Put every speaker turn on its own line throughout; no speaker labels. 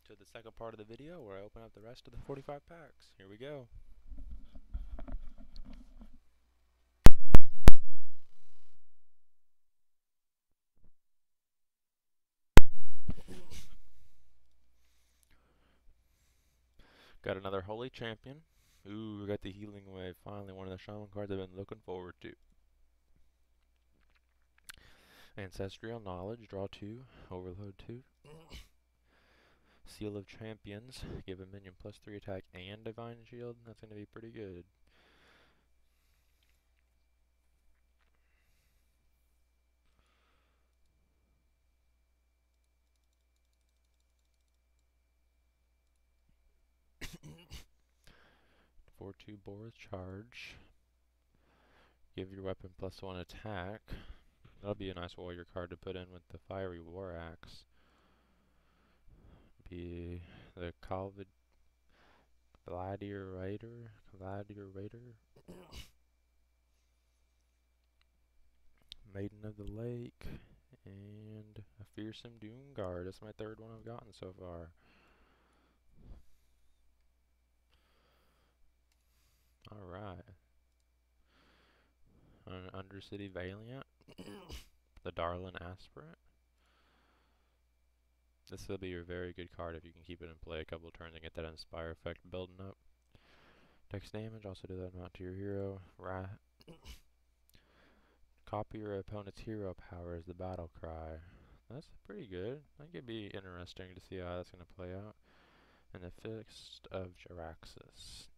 to the second part of the video where I open up the rest of the 45 packs. Here we go. Got another Holy Champion. Ooh, we got the Healing Wave. Finally, one of the Shaman cards I've been looking forward to. Ancestral Knowledge, draw 2, overload 2. Seal of Champions, give a minion +3 attack and Divine Shield. That's going to be pretty good. For 2 Boris Charge. Give your weapon +1 attack. That'll be a nice warrior card to put in with the Fiery War Axe. Be the Gladiator. Maiden of the Lake. And a Fearsome Doomguard. That's my third one I've gotten so far. Alright. An Undercity Valiant. The Darlin Aspirant. This will be a very good card if you can keep it in play a couple of turns and get that Inspire effect building up. Dex damage, also do that amount to your hero. Copy your opponent's hero power as the battle cry. That's pretty good. That could be interesting to see how that's going to play out. And the Fist of Jaraxxus.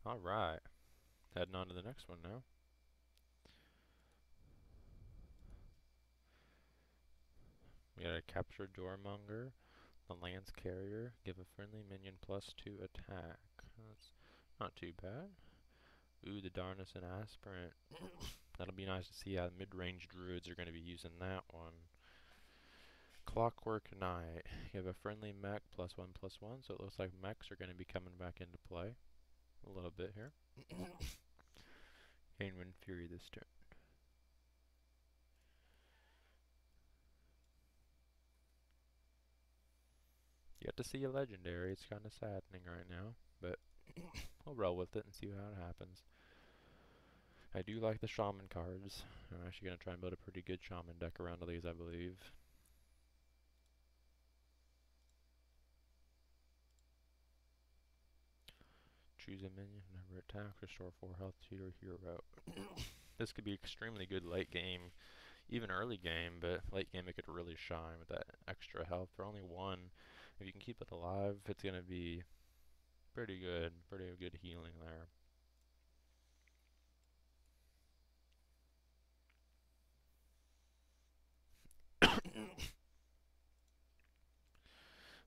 Alright. Heading on to the next one now. We got a Captured Doormonger. The Lance Carrier. Give a friendly minion +2 attack. That's not too bad. Ooh, the Darnison Aspirant. That'll be nice to see how mid-range druids are going to be using that one. Clockwork Knight. You have a friendly mech +1/+1, so it looks like mechs are going to be coming back into play a little bit here. Gain Wind Fury this turn. You have to see a legendary. It's kind of saddening right now, but we'll roll with it and see how it happens. I do like the Shaman cards. I'm actually going to try and build a pretty good Shaman deck around all these, I believe. Choose a minion, never attack, restore 4 health to your hero. This could be extremely good late game, even early game, but late game it could really shine with that extra health. For only 1, if you can keep it alive, it's going to be pretty good healing there.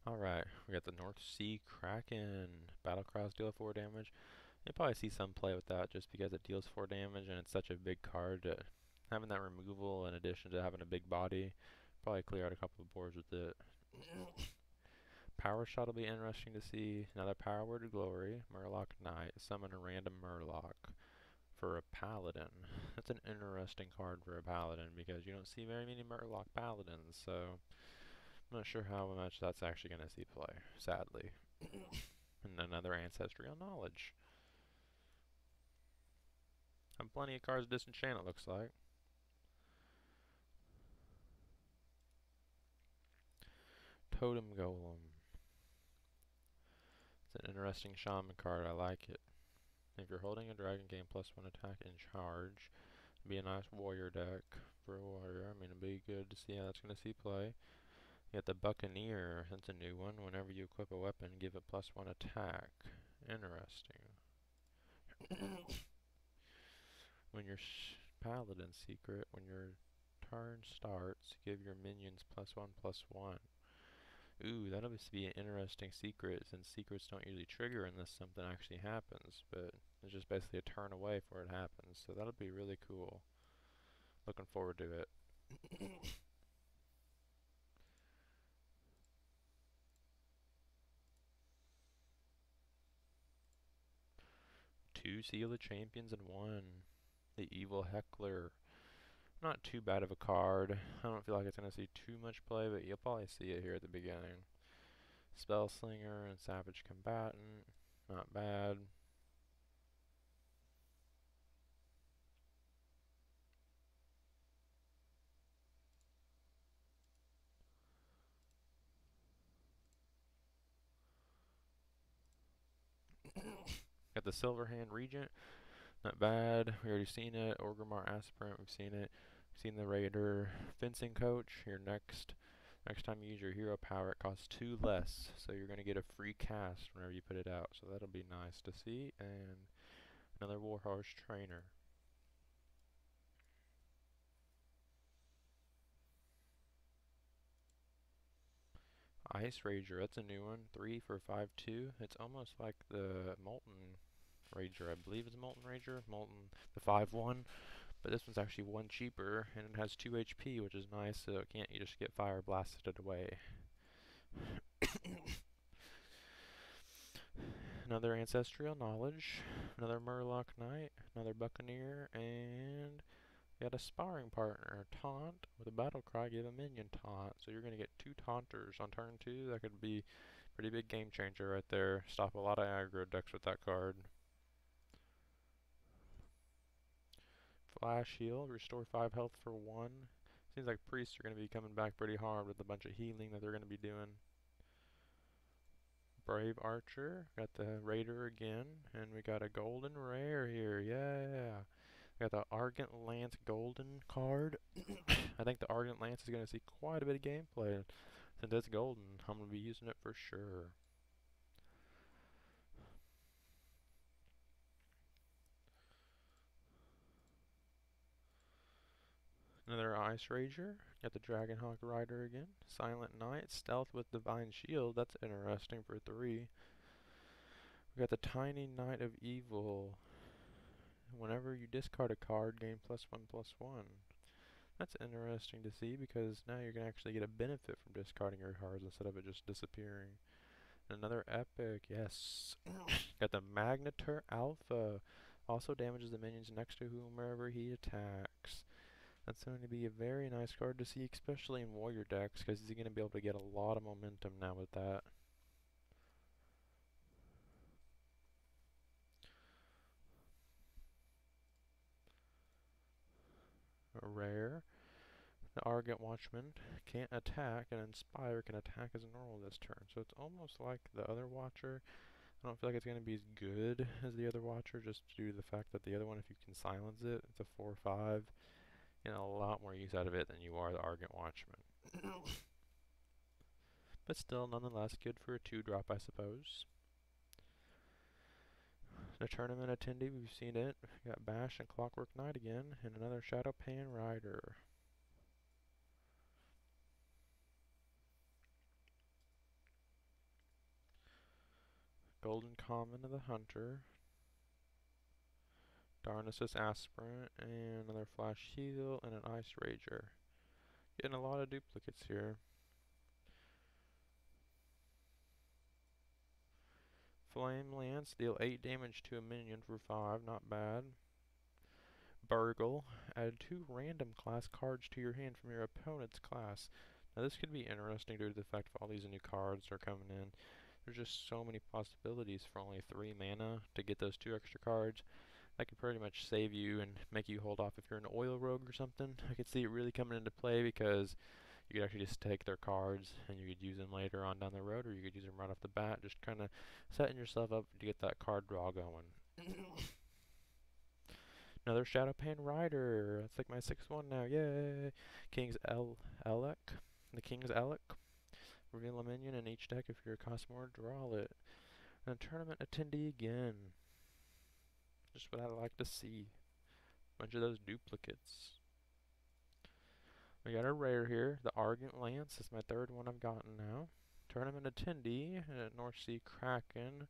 Alright, we got the North Sea Kraken. Battlecries deal 4 damage. You'll probably see some play with that just because it deals 4 damage and it's such a big card. Having that removal in addition to having a big body, probably clear out a couple of boards with it. Power Shot will be interesting to see. Another Power Word of Glory. Murloc Knight. Summon a random Murloc for a Paladin. That's an interesting card for a Paladin because you don't see very many Murloc Paladins, so I'm not sure how much that's actually going to see play, sadly. And another Ancestral Knowledge. And plenty of cards disenchant, it looks like. Totem Golem. It's an interesting Shaman card, I like it. If you're holding a dragon, gain +1 attack in charge. It'd be a nice warrior deck for a warrior. I mean, it'd be good to see how that's going to see play. You got the Buccaneer. That's a new one. Whenever you equip a weapon, give it +1 attack. Interesting. When your Paladin secret, when your turn starts, give your minions +1/+1. Ooh, that'll be an interesting secret, since secrets don't usually trigger unless something actually happens, but it's just basically a turn away before it happens, so that'll be really cool. Looking forward to it. 2 Seal of Champions and 1. The Evil Heckler. Not too bad of a card. I don't feel like it's going to see too much play, but you'll probably see it here at the beginning. Spellslinger and Savage Combatant. Not bad. Got the Silverhand Regent. Not bad. We already seen it. Orgrimmar Aspirant. We've seen it. We've seen the Raider Fencing Coach. Here next. Next time you use your hero power, it costs 2 less. So you're going to get a free cast whenever you put it out. So that'll be nice to see. And another Warhorse Trainer. Ice Rager, that's a new one. 3 for 5/2. It's almost like the Molten Rager. I believe it's Molten Rager. Molten, the 5/1. But this one's actually 1 cheaper, and it has 2 HP, which is nice, so it can't you just get fire blasted away. Another Ancestral Knowledge, another Murloc Knight, another Buccaneer, and we got a Sparring Partner, Taunt, with a Battle Cry, give a minion Taunt. So you're going to get 2 Taunters on turn 2. That could be a pretty big game changer right there. Stop a lot of aggro decks with that card. Flash Heal, restore 5 health for 1. Seems like priests are going to be coming back pretty hard with a bunch of healing that they're going to be doing. Brave Archer, got the Raider again, and we got a golden rare here, yeah. Got the Argent Lance golden card. I think the Argent Lance is going to see quite a bit of gameplay. Since it's golden, I'm going to be using it for sure. Another Ice Rager. Got the Dragonhawk Rider again. Silent Knight. Stealth with Divine Shield. That's interesting for 3. We got the Tiny Knight of Evil. Whenever you discard a card, gain +1/+1. That's interesting to see because now you're going to actually get a benefit from discarding your cards instead of it just disappearing. Another epic, yes. Got the Magnetar Alpha. Also damages the minions next to whomever he attacks. That's going to be a very nice card to see, especially in warrior decks, because he's going to be able to get a lot of momentum now with that. A rare. The Argent Watchman can't attack, and Inspire can attack as normal this turn. So it's almost like the other Watcher. I don't feel like it's going to be as good as the other Watcher, just due to the fact that the other one, if you can silence it, it's a 4/5. You get a lot more use out of it than you are the Argent Watchman. But still, nonetheless, good for a 2-drop, I suppose. The tournament attendee, we've seen it. We got Bash and Clockwork Knight again, and another Shadowpan Rider. Golden Common of the Hunter. Darnassus Aspirant, and another Flash Heal, and an Ice Rager. Getting a lot of duplicates here. Flame Lance, deal 8 damage to a minion for 5, not bad. Burgle, add 2 random class cards to your hand from your opponent's class. Now this could be interesting due to the fact that all these new cards are coming in. There's just so many possibilities for only 3 mana to get those 2 extra cards. That could pretty much save you and make you hold off if you're an oil rogue or something. I could see it really coming into play because you could actually just take their cards and you could use them later on down the road, or you could use them right off the bat, just kind of setting yourself up to get that card draw going. Another Shadowpan Rider. That's like my 6th one now. Yay! Elec. The King's Elec. Reveal a minion in each deck. If you're a Cosmore, draw it. And a tournament attendee again. Just what I like to see. Bunch of those duplicates. We got a rare here. The Argent Lance. This is my 3rd one I've gotten now. Tournament attendee. North Sea Kraken.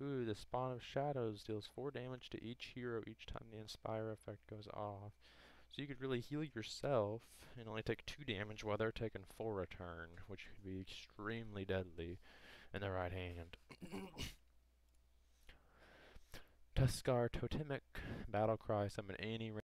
Ooh, the Spawn of Shadows deals 4 damage to each hero each time the Inspire effect goes off. So you could really heal yourself and only take 2 damage while they're taking 4 a turn, which could be extremely deadly in the right hand. Tuskar Totemic Battlecry, summon any